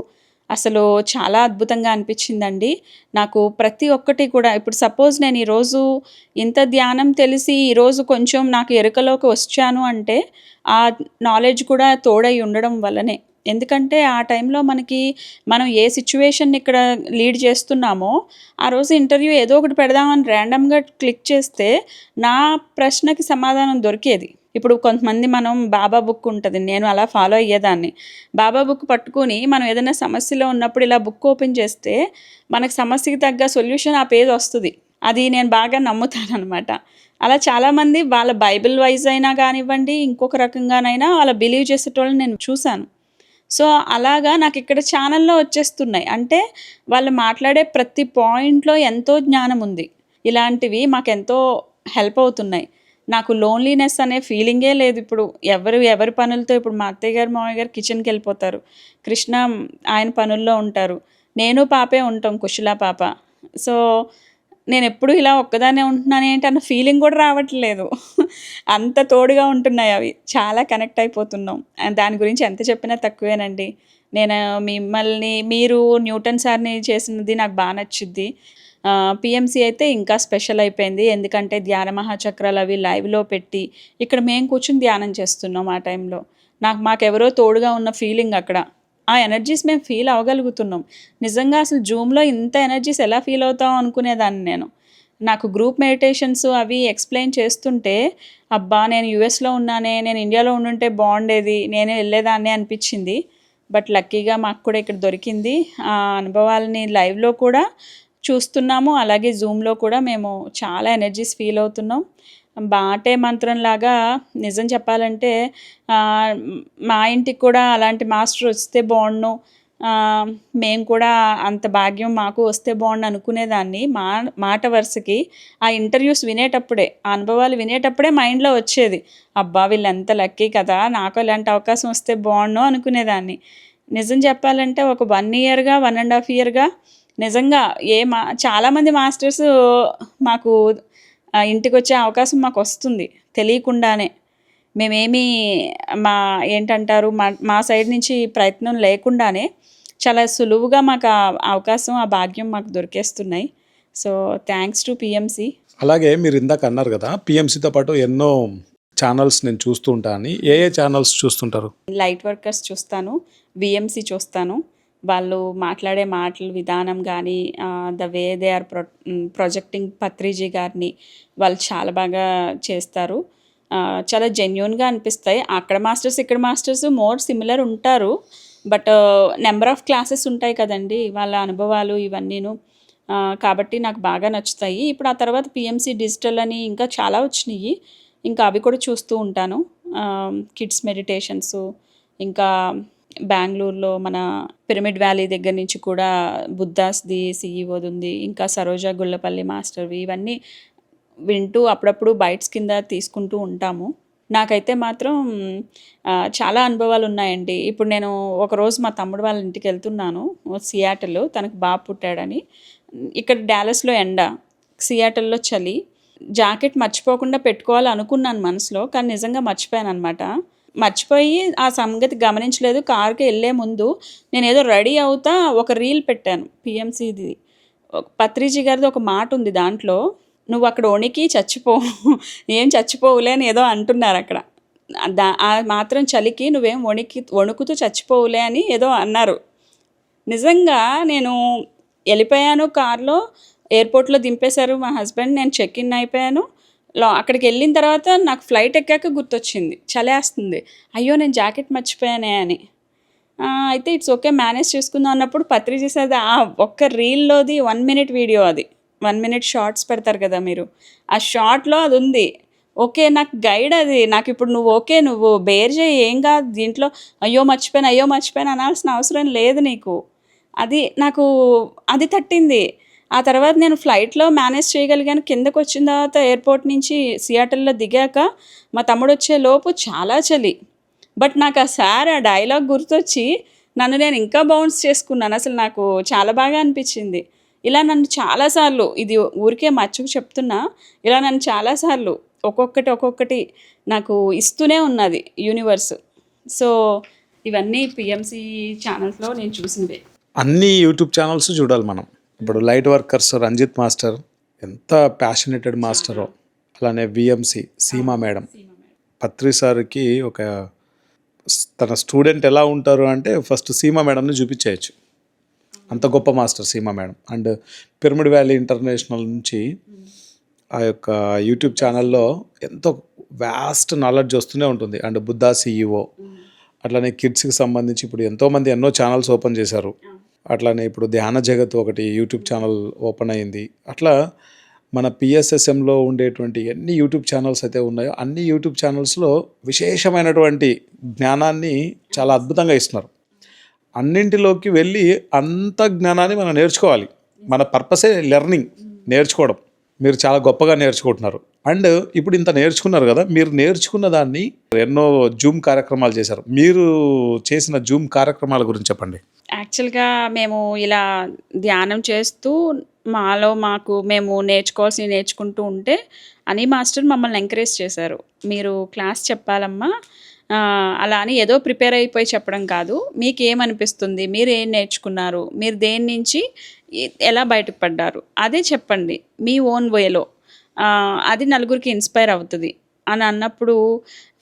అసలు చాలా అద్భుతంగా అనిపించిందండి నాకు. ప్రతి ఒక్కటి కూడా ఇప్పుడు సపోజ్ నేను ఈరోజు ఇంత ధ్యానం తెలిసి ఈరోజు కొంచెం నాకు ఎరుకలోకి వచ్చాను అంటే ఆ నాలెడ్జ్ కూడా తోడై ఉండడం వల్లనే. ఎందుకంటే ఆ టైంలో మనం ఏ సిచ్యువేషన్ ఇక్కడ లీడ్ చేస్తున్నామో ఆ రోజు ఇంటర్వ్యూ ఏదో ఒకటి పెడదామని ర్యాండమ్గా క్లిక్ చేస్తే నా ప్రశ్నకి సమాధానం దొరికేది. ఇప్పుడు కొంతమంది మనం బాబా బుక్ ఉంటుంది, నేను అలా ఫాలో అయ్యేదాన్ని. బాబా బుక్ పట్టుకుని మనం ఏదైనా సమస్యలో ఉన్నప్పుడు ఇలా బుక్ ఓపెన్ చేస్తే మనకు సమస్యకి తగ్గ సొల్యూషన్ ఆ పేజ్ వస్తుంది. అది నేను బాగా నమ్ముతానమాట. అలా చాలామంది వాళ్ళ బైబిల్ వైజ్ అయినా కానివ్వండి, ఇంకొక రకంగానైనా వాళ్ళ బిలీవ్ చేసేటోళ్ళని నేను చూశాను. సో అలాగా నాకు ఇక్కడ ఛానల్లో వచ్చేస్తున్నాయి. అంటే వాళ్ళు మాట్లాడే ప్రతి పాయింట్లో ఎంతో జ్ఞానం ఉంది. ఇలాంటివి మాకెంతో హెల్ప్ అవుతున్నాయి. నాకు లోన్లీనెస్ అనే ఫీలింగే లేదు. ఇప్పుడు ఎవరి పనులతో, ఇప్పుడు మా అత్తయ్య గారు మామయ్య గారు కిచెన్కి వెళ్ళిపోతారు, కృష్ణ ఆయన పనుల్లో ఉంటారు, నేను పాపే ఉంటాం, కుశల పాప. సో నేను ఎప్పుడు ఇలా ఒక్కదానే ఉంటున్నాను ఏంటి అన్న ఫీలింగ్ కూడా రావట్లేదు. అంత తోడుగా ఉంటున్నాయి అవి, చాలా కనెక్ట్ అయిపోతున్నాం. దాని గురించి ఎంత చెప్పినా తక్కువేనండి. నేను మీరు న్యూటన్ సార్ని చేసినది నాకు బాగా నచ్చుద్ది. పిఎంసి అయితే ఇంకా స్పెషల్ అయిపోయింది. ఎందుకంటే ధ్యాన మహాచక్రాలు అవి లైవ్లో పెట్టి ఇక్కడ మేము కూర్చుని ధ్యానం చేస్తున్నాం. ఆ టైంలో మాకెవరో తోడుగా ఉన్న ఫీలింగ్ అక్కడ. ఆ ఎనర్జీస్ మేము ఫీల్ అవ్వగలుగుతున్నాం. నిజంగా అసలు జూమ్లో ఇంత ఎనర్జీస్ ఎలా ఫీల్ అవుతాం అనుకునేదాన్ని నేను. నాకు గ్రూప్ మెడిటేషన్స్ అవి ఎక్స్ప్లెయిన్ చేస్తుంటే అబ్బా నేను యూఎస్లో ఉన్నానే, నేను ఇండియాలో ఉండుంటే బాగుండేది, నేనే వెళ్ళేదాన్ని అనిపించింది. బట్ లక్కీగా మాకు కూడా ఇక్కడ దొరికింది. ఆ అనుభవాలని లైవ్లో కూడా చూస్తున్నాము, అలాగే జూమ్లో కూడా మేము చాలా ఎనర్జీస్ ఫీల్ అవుతున్నాం. బాటే మంత్రంలాగా నిజం చెప్పాలంటే మా ఇంటికి కూడా అలాంటి మాస్టర్ వస్తే బాగుండు, మేము కూడా అంత భాగ్యం మాకు వస్తే బాగుండు అనుకునేదాన్ని. మాట వరుసకి ఆ ఇంటర్వ్యూస్ వినేటప్పుడే, ఆ అనుభవాలు వినేటప్పుడే మైండ్లో వచ్చేది, అబ్బా వీళ్ళు ఎంత లక్కీ కదా, నాకు ఇలాంటి అవకాశం వస్తే బాగుండు అనుకునేదాన్ని. నిజం చెప్పాలంటే ఒక 1 yearగా 1.5 yearగా నిజంగా చాలామంది మాస్టర్స్ మాకు ఇంటికొచ్చే అవకాశం మాకు వస్తుంది తెలియకుండానే. మేమేమీ ఏంటంటారు మా సైడ్ నుంచి ప్రయత్నం లేకుండానే చాలా సులువుగా మాకు ఆ అవకాశం, ఆ భాగ్యం మాకు దొరికేస్తున్నాయి. So thanks to PMC. అలాగే మీరు ఇందాక అన్నారు కదా, పిఎంసితో పాటు ఎన్నో ఛానల్స్ నేను చూస్తూ ఉంటా అని. ఏ ఛానల్స్ చూస్తుంటారు? లైట్ వర్కర్స్ చూస్తాను, విఎంసి చూస్తాను. వాళ్ళు మాట్లాడే మాటల విధానం కానీ, the way they are projecting Patriji గారిని వాళ్ళు చాలా బాగా చేస్తారు. చాలా జెన్యూన్గా అనిపిస్తాయి. అక్కడ మాస్టర్స్ ఇక్కడ మాస్టర్స్ మోర్ సిమిలర్ ఉంటారు. బట్ నెంబర్ ఆఫ్ క్లాసెస్ ఉంటాయి కదండి, వాళ్ళ అనుభవాలు ఇవన్నీను. కాబట్టి నాకు బాగా నచ్చుతాయి. ఇప్పుడు ఆ తర్వాత పిఎంసి డిజిటల్ అని ఇంకా చాలా వచ్చినాయి, ఇంకా అవి కూడా చూస్తూ ఉంటాను. కిడ్స్ మెడిటేషన్స్, ఇంకా బెంగళూరులో మన పిరమిడ్ వ్యాలీ దగ్గర నుంచి కూడా బుద్ధాస్ది సిఈఓది ఉంది, ఇంకా సరోజా గుల్లపల్లి మాస్టర్వి, ఇవన్నీ వింటూ అప్పుడప్పుడు బైట్స్ కింద తీసుకుంటూ ఉంటాము. నాకైతే మాత్రం చాలా అనుభవాలు ఉన్నాయండి. ఇప్పుడు నేను ఒకరోజు మా తమ్ముడు వాళ్ళ ఇంటికి వెళ్తున్నాను, సియాటల్. తనకు బాబు పుట్టాడని. ఇక్కడ డాలస్లో ఎండ, సియాటల్లో చలి. జాకెట్ మర్చిపోకుండా పెట్టుకోవాలి అనుకున్నాను మనసులో, కానీ నిజంగా మర్చిపోయాను అనమాట. మర్చిపోయి ఆ సంగతి గమనించలేదు. కారుకి వెళ్ళే ముందు నేను ఏదో రెడీ అవుతా ఒక రీల్ పెట్టాను పిఎంసిది. పత్రిజీ గారిది ఒక మాట ఉంది దాంట్లో, నువ్వు అక్కడ వణికి చచ్చిపోవు, ఏం చచ్చిపోవులే అని ఏదో అంటున్నారు అక్కడ. ఆ మాత్రం చలికి నువ్వేం వణుకుతూ చచ్చిపోవులే అని ఏదో అన్నారు. నిజంగా నేను వెళ్ళిపోయాను కారులో, ఎయిర్పోర్ట్లో దింపేశారు మా హస్బెండ్, నేను చెక్ ఇన్ అయిపోయాను. అక్కడికి వెళ్ళిన తర్వాత నాకు ఫ్లైట్ ఎక్కాక గుర్తొచ్చింది, చలేస్తుంది, అయ్యో నేను జాకెట్ మర్చిపోయానే అని. అయితే ఇట్స్ ఓకే, మేనేజ్ చేసుకుందాం అన్నప్పుడు పత్రిజీ సార్ ఆ ఒక్క రీల్లోది 1 minute వీడియో, అది 1 minute షార్ట్స్ పెడతారు కదా మీరు, ఆ షార్ట్లో అది ఉంది. ఓకే, నాకు గైడ్ అది. నాకు ఇప్పుడు నువ్వు బేర్ చేయి, ఏం కాదు దీంట్లో, అయ్యో మర్చిపోయాను అనాల్సిన అవసరం లేదు నీకు. నాకు అది తట్టింది. ఆ తర్వాత నేను ఫ్లైట్లో మేనేజ్ చేయగలిగాను. కిందకు వచ్చిన తర్వాత ఎయిర్పోర్ట్ నుంచి సియాటల్లో దిగాక మా తమ్ముడు వచ్చే లోపు చాలా చలి. బట్ నాకు ఆ డైలాగ్ గుర్తొచ్చి నన్ను నేను ఇంకా బౌన్స్ చేసుకున్నాను. అసలు నాకు చాలా బాగా అనిపించింది. ఇలా నన్ను చాలాసార్లు, ఇది ఊరికే మర్చిపోయి చెప్తున్నా, ఇలా నన్ను చాలాసార్లు ఒక్కొక్కటి నాకు ఇస్తూనే ఉన్నది యూనివర్స్. సో ఇవన్నీ పిఎంసి ఛానల్స్లో నేను చూసినవే. అన్ని యూట్యూబ్ ఛానల్స్ చూడాలి మనం. ఇప్పుడు లైట్ వర్కర్స్ రంజిత్ మాస్టర్ ఎంత ప్యాషనేటెడ్ మాస్టరో, అలానే విఎంసి సీమా మేడం. పత్రి సార్కి తన స్టూడెంట్ ఎలా ఉంటారు అంటే ఫస్ట్ సీమా మేడంని చూపించేయచ్చు, అంత గొప్ప master Seema madam. And pyramid valley international నుంచి ఆ యొక్క యూట్యూబ్ ఛానల్లో ఎంతో వ్యాస్ట్ నాలెడ్జ్ వస్తూనే ఉంటుంది. అండ్ బుద్ధా సిఈఓ, అట్లానే కిడ్స్కి సంబంధించి ఇప్పుడు ఎంతోమంది ఎన్నో ఛానల్స్ ఓపెన్ చేశారు. అట్లానే ఇప్పుడు ధ్యాన జగత్ ఒకటి యూట్యూబ్ ఛానల్ ఓపెన్ అయింది. అట్లా మన పిఎస్ఎస్ఎంలో ఉండేటువంటి ఎన్ని యూట్యూబ్ ఛానల్స్ అయితే ఉన్నాయో అన్ని యూట్యూబ్ ఛానల్స్లో విశేషమైనటువంటి జ్ఞానాన్ని చాలా అద్భుతంగా ఇస్తున్నారు. అన్నింటిలోకి వెళ్ళి అంత జ్ఞానాన్ని మనం నేర్చుకోవాలి. మన పర్పసే లెర్నింగ్, నేర్చుకోవడం. మీరు చాలా గొప్పగా నేర్చుకుంటున్నారు. అండ్ ఇప్పుడు ఇంత నేర్చుకున్నారు కదా, మీరు నేర్చుకున్న దాన్ని ఎన్నో జూమ్ కార్యక్రమాలు చేశారు. మీరు చేసిన జూమ్ కార్యక్రమాల గురించి చెప్పండి. యాక్చువల్గా మేము ఇలా ధ్యానం చేస్తూ మేము నేర్చుకుంటూ ఉంటే అని మాస్టర్ మమ్మల్ని ఎంకరేజ్ చేశారు. మీరు క్లాస్ చెప్పాలమ్మా, అలా అని ఏదో ప్రిపేర్ అయిపోయి చెప్పడం కాదు, మీకు ఏమనిపిస్తుంది, మీరు ఏం నేర్చుకున్నారు, మీరు దేని నుంచి ఎలా బయటపడ్డారు అదే చెప్పండి మీ ఓన్ వేలో, అది నలుగురికి ఇన్స్పైర్ అవుతుంది అని అన్నప్పుడు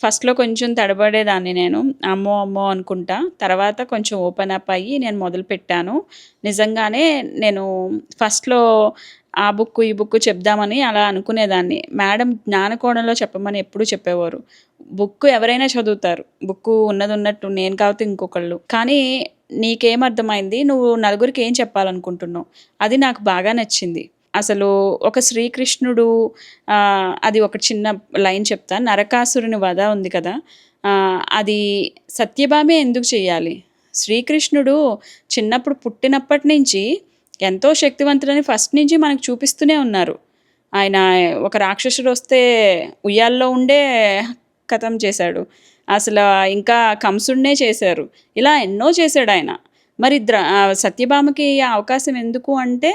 ఫస్ట్లో కొంచెం తడబడేదాన్ని నేను, అమ్మో అనుకుంటా. తర్వాత కొంచెం ఓపెన్ అప్ అయ్యి నేను మొదలుపెట్టాను. నిజంగానే నేను ఫస్ట్లో ఆ బుక్ ఈ బుక్ చెప్దామని అలా అనుకునేదాన్ని. మేడం జ్ఞానకోణంలో చెప్పమని ఎప్పుడు చెప్పేవారు. బుక్ ఎవరైనా చదువుతారు, బుక్ ఉన్నట్టు, నేను కాకపోతే ఇంకొకళ్ళు. కానీ నీకేమర్థమైంది, నువ్వు నలుగురికి ఏం చెప్పాలనుకుంటున్నావు, అది నాకు బాగా నచ్చింది. అసలు ఒక శ్రీకృష్ణుడు, అది ఒక చిన్న లైన్ చెప్తాను. నరకాసురుని వధ ఉంది కదా, అది సత్యభామే ఎందుకు చేయాలి? శ్రీకృష్ణుడు చిన్నప్పుడు పుట్టినప్పటి నుంచి ఎంతో శక్తివంతులని ఫస్ట్ నుంచి మనకు చూపిస్తూనే ఉన్నారు. ఆయన ఒక రాక్షసుడు వస్తే ఉయ్యాల్లో ఉండే ఖతం చేశాడు. అసలు ఇంకా కంసుడినే చేశారు. ఇలా ఎన్నో చేశాడు ఆయన. మరి సత్యభామకి ఆ అవకాశం ఎందుకు అంటే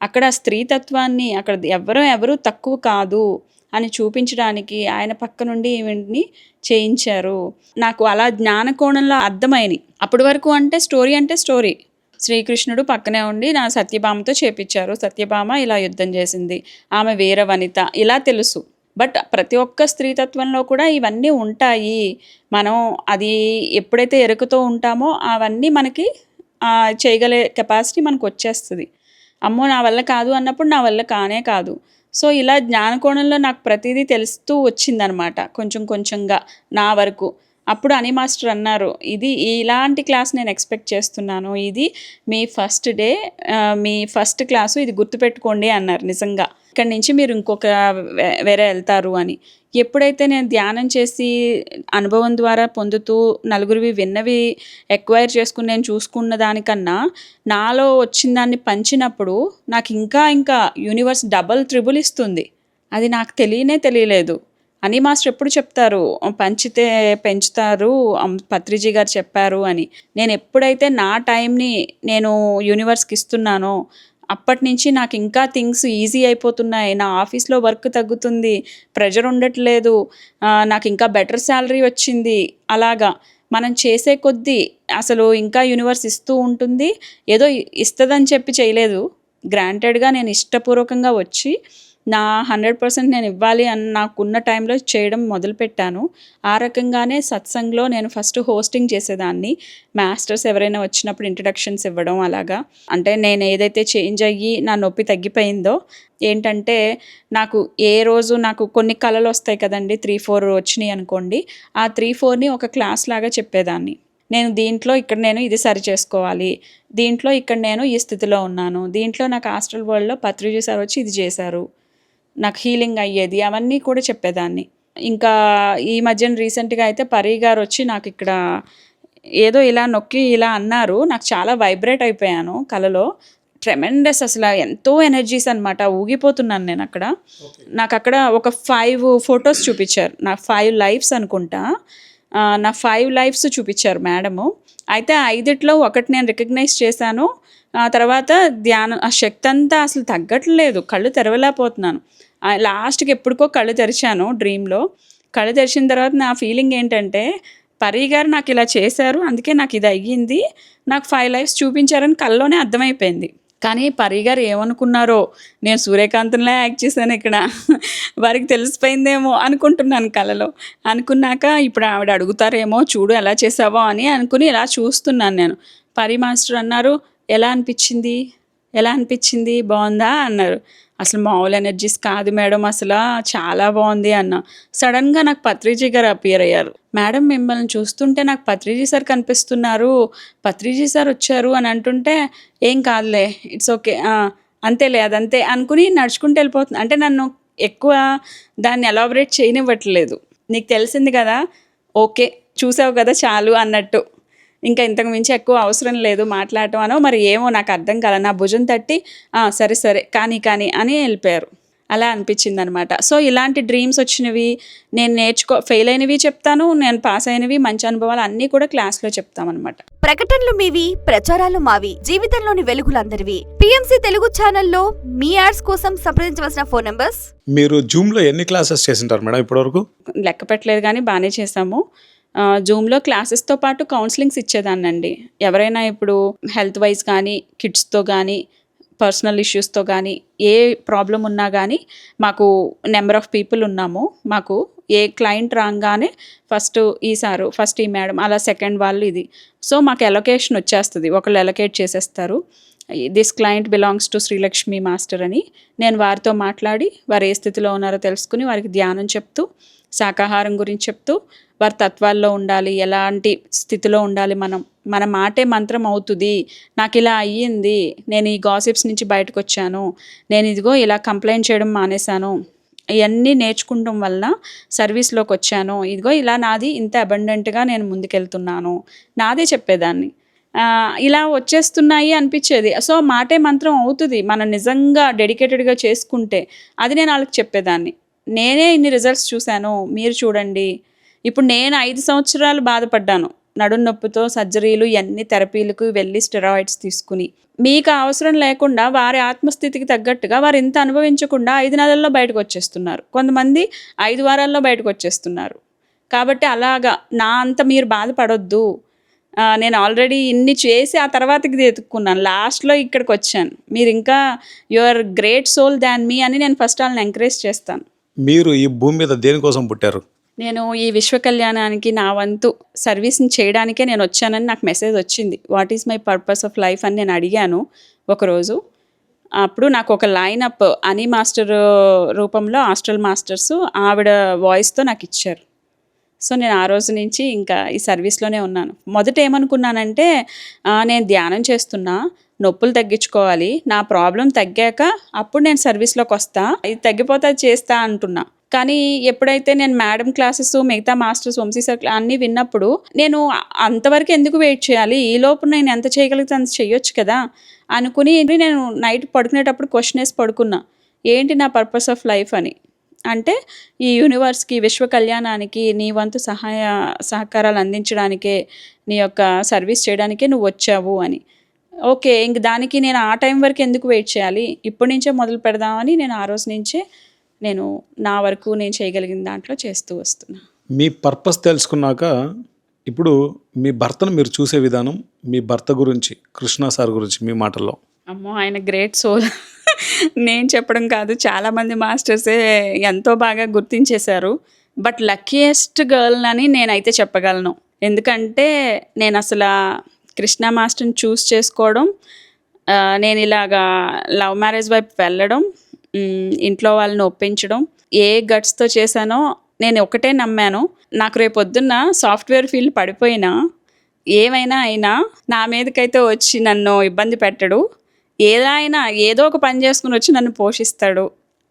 అక్కడ స్త్రీతత్వాన్ని అక్కడ ఎవరు తక్కువ కాదు అని చూపించడానికి ఆయన పక్క నుండి ఈవెంట్ని చేయించారు. నాకు అలా జ్ఞానకోణంలో అర్థమైనవి. అప్పటి వరకు అంటే స్టోరీ శ్రీకృష్ణుడు పక్కనే ఉండి నా సత్యభామతో చేపించారు. సత్యభామ ఇలా యుద్ధం చేసింది, ఆమె వీర వనిత, ఇలా తెలుసు. బట్ ప్రతి ఒక్క స్త్రీతత్వంలో కూడా ఇవన్నీ ఉంటాయి. మనం అది ఎప్పుడైతే ఎరుకతో ఉంటామో అవన్నీ మనకి చేయగలే కెపాసిటీ మనకు వచ్చేస్తుంది. అమ్మో నా వల్ల కాదు అన్నప్పుడు నా వల్ల కానే కాదు. సో ఇలా జ్ఞానకోణంలో నాకు ప్రతిదీ తెలుస్తూ వచ్చిందనమాట, కొంచెంగా నా వరకు. అప్పుడు అని మాస్టర్ అన్నారు, ఇది ఇలాంటి క్లాస్ నేను ఎక్స్పెక్ట్ చేస్తున్నాను, ఇది మీ ఫస్ట్ డే, మీ ఫస్ట్ క్లాసు, ఇది గుర్తుపెట్టుకోండి అన్నారు. నిజంగా ఇక్కడి నుంచి మీరు ఇంకొక వేరే వెళ్తారు అని. ఎప్పుడైతే నేను ధ్యానం చేసి అనుభవం ద్వారా పొందుతూ నలుగురివి విన్నవి ఎక్వైర్ చేసుకుని నేను చూసుకున్న దానికన్నా నాలో వచ్చిన దాన్ని పంచినప్పుడు నాకు ఇంకా యూనివర్స్ డబల్ ట్రిబుల్ ఇస్తుంది. అది నాకు తెలియలేదు. అని మాస్టర్ ఎప్పుడు చెప్తారు, పంచితే పెంచుతారు, పత్రిజీ గారు చెప్పారు అని. నేను ఎప్పుడైతే నా టైంని నేను యూనివర్స్కి ఇస్తున్నానో అప్పటి నుంచి నాకు ఇంకా థింగ్స్ ఈజీ అయిపోతున్నాయి. నా ఆఫీస్లో వర్క్ తగ్గుతుంది, ప్రెషర్ ఉండట్లేదు, నాకు ఇంకా బెటర్ శాలరీ వచ్చింది. అలాగా మనం చేసే కొద్దీ అసలు ఇంకా యూనివర్స్ ఇస్తూ ఉంటుంది. ఏదో ఇస్తుందని చెప్పి చేయలేదు, గ్రాంటెడ్గా నేను ఇష్టపూర్వకంగా వచ్చి నా 100% నేను ఇవ్వాలి అని నాకున్న టైంలో చేయడం మొదలుపెట్టాను. ఆ రకంగానే సత్సంగ్లో నేను ఫస్ట్ హోస్టింగ్ చేసేదాన్ని. మాస్టర్స్ ఎవరైనా వచ్చినప్పుడు ఇంట్రడక్షన్స్ ఇవ్వడం అలాగా. అంటే నేను ఏదైతే చేంజ్ అయ్యి నా నొప్పి తగ్గిపోయిందో ఏంటంటే, నాకు ఏ రోజు నాకు కొన్ని కళలు వస్తాయి కదండి, 3-4 వచ్చినాయి అనుకోండి, ఆ 3-4ని ఒక క్లాస్ లాగా చెప్పేదాన్ని. నేను దీంట్లో ఇక్కడ నేను ఇది సరి చేసుకోవాలి, దీంట్లో ఇక్కడ నేను ఈ స్థితిలో ఉన్నాను, దీంట్లో నాకు ఆస్ట్రల్ వరల్డ్లో పత్రిజీ సార్ వచ్చి ఇది చేశారు, నాకు హీలింగ్ అయ్యేది, అవన్నీ కూడా చెప్పేదాన్ని. ఇంకా ఈ మధ్యన రీసెంట్గా అయితే పరీ గారు వచ్చి నాకు ఇక్కడ ఏదో ఇలా నొక్కి ఇలా అన్నారు. నాకు చాలా వైబ్రేట్ అయిపోయాను కలలో. ట్రెమెండస్, అసలు ఎంతో ఎనర్జీస్ అనమాట. ఊగిపోతున్నాను నేను అక్కడ. నాకు అక్కడ ఒక 5 ఫొటోస్ చూపించారు, నా 5 లైఫ్స్ అనుకుంటా. నా 5 లైఫ్స్ చూపించారు మేడము. అయితే 5లో ఒకటి నేను రికగ్నైజ్ చేశాను. ఆ తర్వాత ధ్యానం, ఆ శక్తి అంతా అసలు తగ్గట్లేదు, కళ్ళు తెరవలేకపోతున్నాను. లాస్ట్కి ఎప్పుడుకో కళ్ళు తెరిచాను డ్రీమ్లో. కళ్ళు తెరిచిన తర్వాత నా ఫీలింగ్ ఏంటంటే, పరీ గారు నాకు ఇలా చేశారు, అందుకే నాకు ఇది అయ్యింది, నాకు 5 లైఫ్స్ చూపించారని కళ్ళలోనే అర్థమైపోయింది. కానీ పరీ గారు ఏమనుకున్నారో, నేను సూర్యకాంతంలో యాక్ట్ చేశాను ఇక్కడ, వారికి తెలిసిపోయిందేమో అనుకుంటున్నాను కలలో. అనుకున్నాక ఇప్పుడు ఆవిడ అడుగుతారేమో, చూడు ఎలా చేసావో అని అనుకుని ఇలా చూస్తున్నాను నేను. పరీ మాస్టర్ అన్నారు, ఎలా అనిపించింది బాగుందా అన్నారు. అసలు మామూలు ఎనర్జీస్ కాదు మేడం, అసలు చాలా బాగుంది అన్న. సడన్గా నాకు పత్రిజీ గారు అపియర్ అయ్యారు. మేడం మిమ్మల్ని చూస్తుంటే నాకు పత్రిజీ సార్ కనిపిస్తున్నారు, పత్రిజీ సార్ వచ్చారు అని అంటుంటే, ఏం కాదులే, ఇట్స్ ఓకే, అంతేలే అదంతే అనుకుని నడుచుకుంటూ వెళ్ళిపోతుంది. అంటే నన్ను ఎక్కువ దాన్ని ఎలాబరేట్ చేయనివ్వట్లేదు. నీకు తెలిసింది కదా, ఓకే చూసావు కదా చాలు అన్నట్టు. ఇంకా ఇంతకు మించి ఎక్కువ అవసరం లేదు మాట్లాడటం అనో మరి ఏమో నాకు అర్థం కాల. నా భుజం తట్టి సరే కానీ అని వెళ్ళిపోయారు. అలా అనిపించింది అనమాట. సో ఇలాంటి డ్రీమ్స్ వచ్చినవి నేను ఫెయిల్ అయినవి చెప్తాను, నేను పాస్ అయినవి మంచి అనుభవాలు అన్నీ కూడా క్లాస్లో చెప్తామన్నమాట. ప్రకటనలు మీవి, ప్రచారాలు మావి, జీవితంలోని వెలుగులందరివి. పిఎంసి తెలుగు ఛానల్లో మీ యాడ్స్ కోసం సంప్రదించవలసిన ఫోన్ నంబర్స్. మీరు జూమ్లో ఎన్ని క్లాసెస్ చేసింటారు మేడం ఇప్పటివరకు? లెక్క పెట్టలేదు కానీ బాగానే చేసాము. జూమ్లో క్లాసెస్తో పాటు కౌన్సిలింగ్స్ ఇచ్చేదాన్నండి. ఎవరైనా ఇప్పుడు హెల్త్ వైజ్ కానీ, కిడ్స్తో కానీ, పర్సనల్ ఇష్యూస్తో కానీ, ఏ ప్రాబ్లం ఉన్నా కానీ మాకు నెంబర్ ఆఫ్ పీపుల్ ఉన్నాము. మాకు ఏ క్లయింట్ రాగానే ఫస్ట్ ఈ సారు, ఫస్ట్ ఈ మేడం, అలా సెకండ్ వాళ్ళు ఇది. సో మాకు ఎలొకేషన్ వచ్చేస్తుంది, ఒకళ్ళు ఎలొకేట్ చేసేస్తారు. This client belongs to Srilakshmi master అని. నేను వారితో మాట్లాడి వారు ఏ స్థితిలో ఉన్నారో తెలుసుకుని వారికి ధ్యానం చెప్తూ, శాకాహారం గురించి చెప్తూ, వారి తత్వాల్లో ఉండాలి, ఎలాంటి స్థితిలో ఉండాలి, మన మాటే మంత్రం అవుతుంది, నాకు ఇలా అయ్యింది, నేను ఈ గాసిప్స్ నుంచి బయటకు వచ్చాను, నేను ఇదిగో ఇలా కంప్లైంట్ చేయడం మానేశాను, ఇవన్నీ నేర్చుకుంటాం వల్ల సర్వీస్లోకి వచ్చాను, ఇదిగో ఇలా నాది ఇంత అబండెంట్గా నేను ముందుకెళ్తున్నాను, నాదే చెప్పేదాన్ని. ఇలా వచ్చేస్తున్నాయి అనిపించేది. సో మాటే మంత్రం అవుతుంది మనం నిజంగా డెడికేటెడ్గా చేసుకుంటే. అది నేను వాళ్ళకి చెప్పేదాన్ని. నేనే ఇన్ని రిజల్ట్స్ చూశాను, మీరు చూడండి. ఇప్పుడు నేను 5 సంవత్సరాలు బాధపడ్డాను, నడుము నొప్పితో సర్జరీలు ఇవన్నీ థెరపీలకు వెళ్ళి స్టెరాయిడ్స్ తీసుకుని మీకు అవసరం లేకుండా వారి ఆత్మస్థితికి తగ్గట్టుగా వారు ఇంత అనుభవించకుండా 5 నెలల్లో బయటకు వచ్చేస్తున్నారు. కొంతమంది 5 వారాల్లో బయటకు వచ్చేస్తున్నారు. కాబట్టి అలాగా నా అంత మీరు బాధపడొద్దు. నేను ఆల్రెడీ ఇన్ని చేసి ఆ తర్వాతకి ఇది ఎత్తుక్కున్నాను. లాస్ట్లో ఇక్కడికి వచ్చాను. మీరు ఇంకా యు ఆర్ గ్రేట్ సోల్ దాన్ మీ అని నేను ఫస్ట్ వాళ్ళని ఎంకరేజ్ చేస్తాను. మీరు ఈ భూమి మీద దేనికోసం పుట్టారు? నేను ఈ విశ్వ కళ్యాణానికి నా వంతు సర్వీస్ని చేయడానికే నేను వచ్చానని నాకు మెసేజ్ వచ్చింది. What is my purpose of life అని నేను అడిగాను ఒకరోజు. అప్పుడు నాకు ఒక లైనప్ అని మాస్టర్ రూపంలో హాస్టల్ మాస్టర్స్ ఆవిడ వాయిస్తో నాకు ఇచ్చారు. సో నేను ఆ రోజు నుంచి ఇంకా ఈ సర్వీస్లోనే ఉన్నాను. మొదట ఏమనుకున్నానంటే నేను ధ్యానం చేస్తున్నా, నొప్పులు తగ్గించుకోవాలి, నా ప్రాబ్లం తగ్గాక అప్పుడు నేను సర్వీస్లోకి వస్తా, ఇది తగ్గిపోతే అది చేస్తా అంటున్నా. కానీ ఎప్పుడైతే నేను మేడం క్లాసెస్ మిగతా మాస్టర్స్ వంశీ సార్ అన్నీ విన్నప్పుడు నేను అంతవరకు ఎందుకు వెయిట్ చేయాలి, ఈ లోపు నేను ఎంత చేయగలిగితే అంత చేయొచ్చు కదా అనుకుని నేను నైట్ పడుకునేటప్పుడు క్వశ్చన్ వేసి పడుకున్నా, ఏంటి నా పర్పస్ ఆఫ్ లైఫ్ అని. అంటే ఈ యూనివర్స్కి విశ్వ కళ్యాణానికి నీ వంతు సహకారాలు అందించడానికే, నీ యొక్క సర్వీస్ చేయడానికే నువ్వు వచ్చావు అని. ఓకే, ఇంక దానికి నేను ఆ టైం వరకు ఎందుకు వెయిట్ చేయాలి, ఇప్పటి నుంచే మొదలు పెడదామని నేను ఆ రోజు నుంచే నేను నా వరకు నేను చేయగలిగిన దాంట్లో చేస్తూ వస్తున్నా. మీ పర్పస్ తెలుసుకున్నాక ఇప్పుడు మీ భర్తను మీరు చూసే విధానం, మీ భర్త గురించి, కృష్ణ సార్ గురించి మీ మాటల్లో. అమ్మో, ఆయన గ్రేట్ సోల్. నేను చెప్పడం కాదు, చాలామంది మాస్టర్సే ఎంతో బాగా గుర్తించేశారు. బట్ లక్కీయెస్ట్ గర్ల్ అని నేనైతే చెప్పగలను. ఎందుకంటే నేను అసలు కృష్ణ మాస్టర్ని చూస్ చేసుకోవడం, నేను ఇలాగా లవ్ మ్యారేజ్ వైపు వెళ్ళడం, ఇంట్లో వాళ్ళని ఒప్పించడం, ఏ గట్స్తో చేశానో నేను ఒకటే నమ్మాను, నాకు రేపొద్దున్న సాఫ్ట్వేర్ ఫీల్డ్ పడిపోయినా ఏమైనా అయినా నా మీదకైతే వచ్చి నన్ను ఇబ్బంది పెట్టడు, ఏదైనా ఏదో ఒక పని చేసుకుని వచ్చి నన్ను పోషిస్తాడు.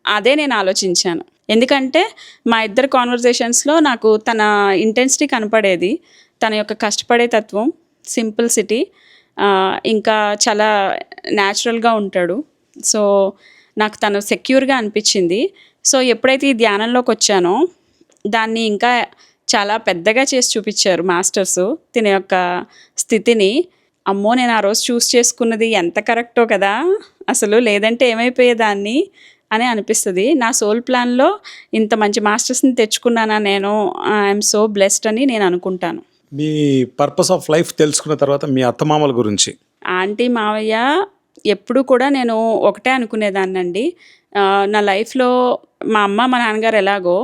అదే నేను ఆలోచించాను. ఎందుకంటే మా ఇద్దరు కాన్వర్జేషన్స్లో నాకు తన ఇంటెన్సిటీ కనపడేది, తన యొక్క కష్టపడే తత్వం, సింపుల్సిటీ, ఇంకా చాలా న్యాచురల్గా ఉంటాడు. సో నాకు తను సెక్యూర్గా అనిపించింది. సో ఎప్పుడైతే ఈ ధ్యానంలోకి వచ్చానో దాన్ని ఇంకా చాలా పెద్దగా చేసి చూపించారు మాస్టర్స్ తిన యొక్క స్థితిని. అమ్మో, నేను ఆ రోజు చూస్ చేసుకున్నది ఎంత కరెక్టో కదా అసలు, లేదంటే ఏమైపోయేదాన్ని అని అనిపిస్తుంది. నా సోల్ ప్లాన్లో ఇంత మంచి మాస్టర్స్ని తెచ్చుకున్నానా నేను, ఐఎమ్ సో బ్లెస్డ్ అని నేను అనుకుంటాను. మీ పర్పస్ ఆఫ్ లైఫ్ తెలుసుకున్న తర్వాత మీ అత్తమామల గురించి. ఆంటీ మావయ్య ఎప్పుడు కూడా నేను ఒకటే అనుకునేదాన్నండి, నా లైఫ్లో మా అమ్మ మా నాన్నగారు ఎలాగో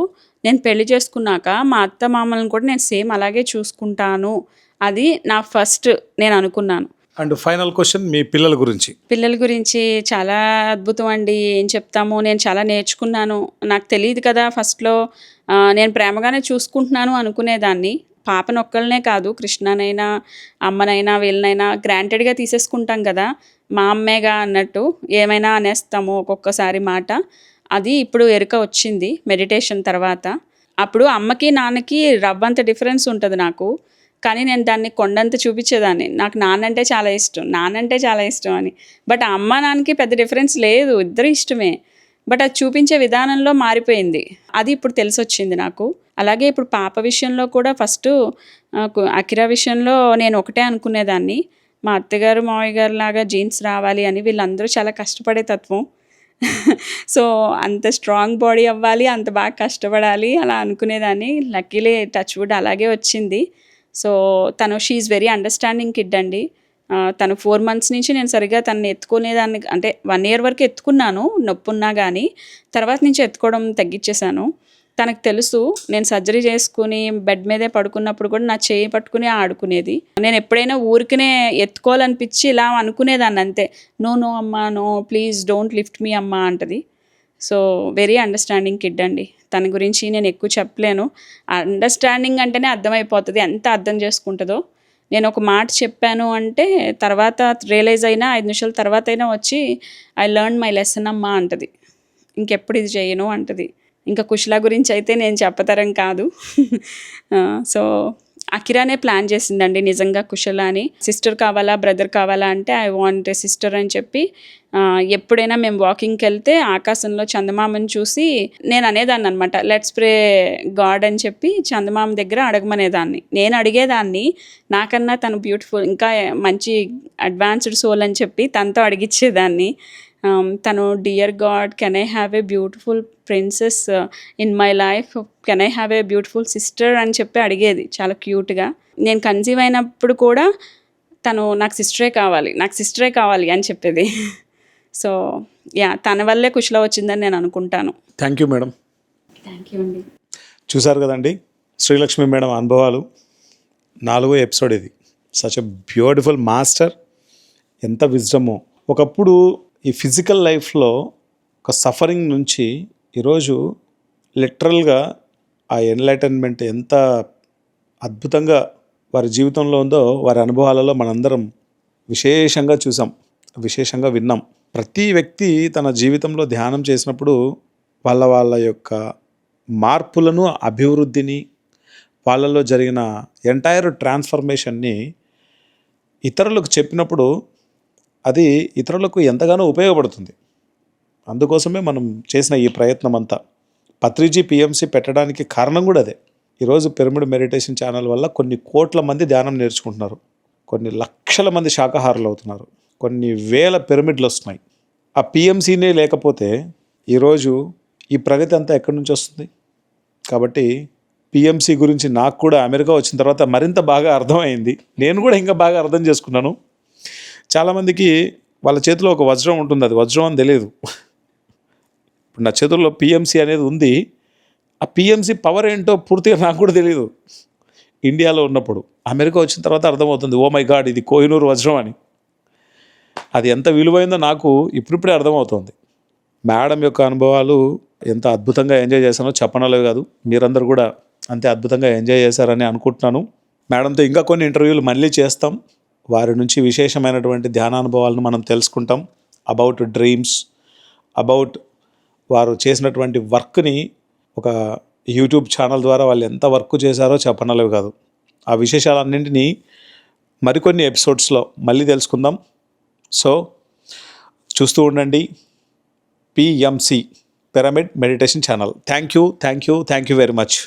నేను పెళ్లి చేసుకున్నాక మా అత్త మామలను కూడా నేను సేమ్ అలాగే చూసుకుంటాను, అది నా ఫస్ట్ నేను అనుకున్నాను. అండ్ ఫైనల్ క్వశ్చన్, మీ పిల్లల గురించి. పిల్లల గురించి చాలా అద్భుతం అండి, ఏం చెప్తాము, నేను చాలా నేర్చుకున్నాను. నాకు తెలియదు కదా ఫస్ట్లో, నేను ప్రేమగానే చూసుకుంటున్నాను అనుకునేదాన్ని. పాపనొక్కళ్ళనే కాదు, కృష్ణనైనా అమ్మనైనా వీళ్ళనైనా గ్రాంటెడ్గా తీసేసుకుంటాం కదా, మా అమ్మేగా అన్నట్టు ఏమైనా అనేస్తాము ఒక్కొక్కసారి మాట. అది ఇప్పుడు ఎరుక వచ్చింది మెడిటేషన్ తర్వాత. అప్పుడు అమ్మకి నాన్నకి రవ్వంత డిఫరెన్స్ ఉంటుంది నాకు, కానీ నేను దాన్ని కొండంత చూపించేదాన్ని. నాకు నాన్నంటే చాలా ఇష్టం అని. బట్ అమ్మ నాన్నకి పెద్ద డిఫరెన్స్ లేదు, ఇద్దరు ఇష్టమే. బట్ అది చూపించే విధానంలో మారిపోయింది, అది ఇప్పుడు తెలిసి వచ్చింది నాకు. అలాగే ఇప్పుడు పాప విషయంలో కూడా ఫస్ట్ అకిరా విషయంలో నేను ఒకటే అనుకునేదాన్ని, మా అత్తగారు మావయ్య గారు లాగా జీన్స్ రావాలి అని. వీళ్ళందరూ చాలా కష్టపడే తత్వం. సో అంత స్ట్రాంగ్ బాడీ అవ్వాలి, అంత బాగా కష్టపడాలి అలా అనుకునేదాన్ని. లక్కీలీ టచ్ వుడ్ అలాగే వచ్చింది. So she is very understanding kid అండి. తను 4 months నుంచి నేను సరిగ్గా తనని ఎత్తుకునేదాన్ని, అంటే 1 year వరకు ఎత్తుకున్నాను నొప్పి ఉన్నా కానీ, తర్వాత నుంచి ఎత్తుకోవడం తగ్గించేశాను. తనకు తెలుసు, నేను సర్జరీ చేసుకుని బెడ్ మీదే పడుకున్నప్పుడు కూడా నా చేయి పట్టుకుని ఆడుకునేది. నేను ఎప్పుడైనా ఊరికనే ఎత్తుకోవాలనిపించి ఇలా అనుకునేదాన్ని అంతే, నో అమ్మా, no please don't lift me అమ్మా అంటది. సో వెరీ అండర్స్టాండింగ్ కిడ్ అండి. తన గురించి నేను ఎక్కువ చెప్పలేను, అండర్స్టాండింగ్ అంటేనే అర్థమైపోతుంది ఎంత అర్థం చేసుకుంటుందో. నేను ఒక మాట చెప్పాను అంటే తర్వాత రియలైజ్ అయినా 5 నిమిషాల తర్వాత అయినా వచ్చి ఐ లెర్న్ మై లెసన్ అమ్మా అంటది, ఇంకెప్పుడు ఇది చేయను అంటది. ఇంకా కుషల గురించి అయితే నేను చెప్పతరం కాదు. సో అకిరానే ప్లాన్ చేసిందండి నిజంగా కుశల అని. సిస్టర్ కావాలా బ్రదర్ కావాలా అంటే ఐ వాంట్ ఏ సిస్టర్ అని చెప్పి ఎప్పుడైనా మేము వాకింగ్కి వెళ్తే ఆకాశంలో చందమామని చూసి నేను అనేదాన్ని అనమాట, లెట్స్ ప్రే గాడ్ అని చెప్పి చందమామ దగ్గర అడగమనేదాన్ని. నేను అడిగేదాన్ని నాకన్నా తను బ్యూటిఫుల్, ఇంకా మంచి అడ్వాన్స్డ్ సోల్ అని చెప్పి తనతో అడిగిచ్చేదాన్ని. తను dear God, can I have a beautiful princess in my life, can I have a beautiful sister అని చెప్పి అడిగేది చాలా క్యూట్గా. నేను కన్సీవ్ అయినప్పుడు కూడా తను నాకు సిస్టరే కావాలి అని చెప్పేది. సో తన వల్లే కుశల వచ్చిందని నేను అనుకుంటాను. Thank you madam. Thank you అండి. చూసారు కదండి శ్రీలక్ష్మి మేడం అనుభవాలు. 4వ ఎపిసోడ్ ఇది. Such a beautiful master. ఎంత విజ్డమో. ఒకప్పుడు ఈ ఫిజికల్ లైఫ్లో ఒక సఫరింగ్ నుంచి ఈరోజు లిటరల్గా ఆ ఎన్లైటన్మెంట్ ఎంత అద్భుతంగా వారి జీవితంలో ఉందో వారి అనుభవాలలో మనందరం విశేషంగా చూసాం, విశేషంగా విన్నాం. ప్రతి వ్యక్తి తన జీవితంలో ధ్యానం చేసినప్పుడు వాళ్ళ యొక్క మార్పులను, అభివృద్ధిని, వాళ్ళలో జరిగిన ఎంటైర్ ట్రాన్స్ఫర్మేషన్ని ఇతరులకు చెప్పినప్పుడు అది ఇతరులకు ఎంతగానో ఉపయోగపడుతుంది. అందుకోసమే మనం చేసిన ఈ ప్రయత్నం అంతా. పత్రిజీ పిఎంసి పెట్టడానికి కారణం కూడా అదే. ఈరోజు పిరమిడ్ మెడిటేషన్ ఛానల్ వల్ల కొన్ని కోట్ల మంది ధ్యానం నేర్చుకుంటున్నారు, కొన్ని లక్షల మంది శాకాహారులు అవుతున్నారు, కొన్ని వేల పిరమిడ్లు వస్తున్నాయి. ఆ పిఎంసీనే లేకపోతే ఈరోజు ఈ ప్రగతి అంతా ఎక్కడి నుంచి వస్తుంది? కాబట్టి పిఎంసి గురించి నాకు కూడా అమెరికా వచ్చిన తర్వాత మరింత బాగా అర్థమైంది. నేను కూడా ఇంకా బాగా అర్థం చేసుకున్నాను. చాలామందికి వాళ్ళ చేతిలో ఒక వజ్రం ఉంటుంది, అది వజ్రం అని తెలియదు. ఇప్పుడు నా చేతుల్లో పిఎంసి అనేది ఉంది. ఆ పిఎంసి పవర్ ఏంటో పూర్తిగా నాకు కూడా తెలియదు ఇండియాలో ఉన్నప్పుడు. అమెరికా వచ్చిన తర్వాత అర్థమవుతుంది, ఓ మై గాడ్ ఇది కోహినూరు వజ్రం అని. అది ఎంత విలువైందో నాకు ఇప్పుడిప్పుడే అర్థమవుతుంది. మేడం యొక్క అనుభవాలు ఎంత అద్భుతంగా ఎంజాయ్ చేశానో చెప్పనలేవు కాదు. మీరందరూ కూడా అంతే అద్భుతంగా ఎంజాయ్ చేశారని అనుకుంటున్నాను. మేడంతో ఇంకా కొన్ని ఇంటర్వ్యూలు మళ్ళీ చేస్తాం. వారి నుంచి విశేషమైనటువంటి ధ్యానానుభవాలను మనం తెలుసుకుంటాం. అబౌట్ డ్రీమ్స్, అబౌట్ వారు చేసినటువంటి వర్క్ని ఒక యూట్యూబ్ ఛానల్ ద్వారా వాళ్ళు ఎంత వర్క్ చేశారో చెప్పనలేవు కాదు. ఆ విశేషాలన్నింటినీ మరికొన్ని ఎపిసోడ్స్లో మళ్ళీ తెలుసుకుందాం. సో చూస్తూ ఉండండి PMC pyramid meditation channel. Thank you very much.